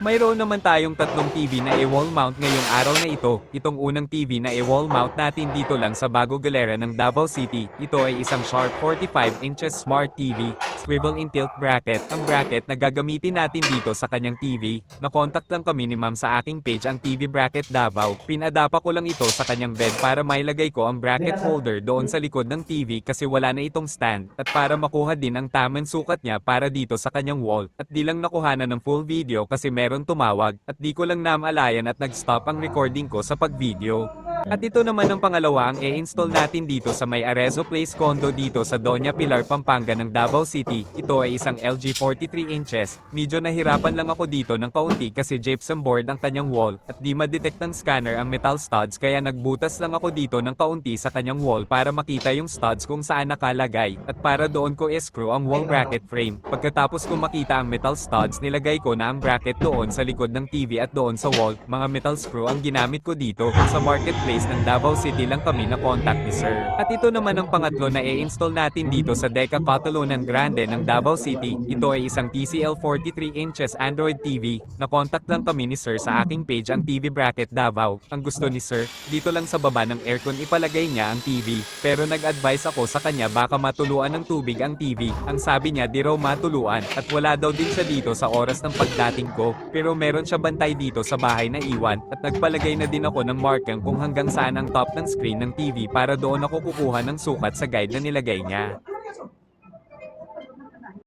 Mayroon naman tayong tatlong TV na e-wall mount ngayong araw na ito. Itong unang TV na e-wall mount natin dito lang sa Bago Galera ng Davao City. Ito ay isang Sharp 45 inches Smart TV, swivel in tilt bracket. Ang bracket na gagamitin natin dito sa kanyang TV. Na-contact lang kami ni ma'am sa aking page ang TV bracket Davao. Pinadapa ko lang ito sa kanyang bed para mailagay ko ang bracket holder doon sa likod ng TV kasi wala na itong stand. At para makuha din ang tamang sukat niya para dito sa kanyang wall. At di lang nakuhanan ng full video kasi meron tumawag at di ko lang naamalayan at nag-stop ang recording ko sa pag-video. At ito naman ang pangalawa ang i-install natin dito sa may Arezzo Place condo dito sa Doña Pilar, Pampanga ng Davao City. Ito ay isang LG 43 inches. Medyo nahirapan lang ako dito ng kaunti kasi gypsum board ang kanyang wall at di ma-detect ng scanner ang metal studs kaya nagbutas lang ako dito ng kaunti sa kanyang wall para makita yung studs kung saan nakalagay at para doon ko i-screw ang wall bracket frame. Pagkatapos ko makita ang metal studs, nilagay ko na ang bracket doon sa likod ng TV at doon sa wall. Mga metal screw ang ginamit ko dito sa marketplace ng Davao City lang kami na contact ni Sir. At ito naman ang pangatlo na i-install natin dito sa Deca Catalonan Grande ng Davao City. Ito ay isang TCL 43 inches Android TV. Na contact lang kami ni Sir sa aking page ang TV bracket Davao. Ang gusto ni Sir, dito lang sa baba ng aircon ipalagay niya ang TV. Pero nag-advise ako sa kanya baka matuluan ng tubig ang TV. Ang sabi niya di raw matuluan at wala daw din siya dito sa oras ng pagdating ko. Pero meron siya bantay dito sa bahay na iwan at nagpalagay na din ako ng markang kung hanggang saan ang top ng screen ng TV para doon ako kukuha ng sukat sa guide na nilagay niya.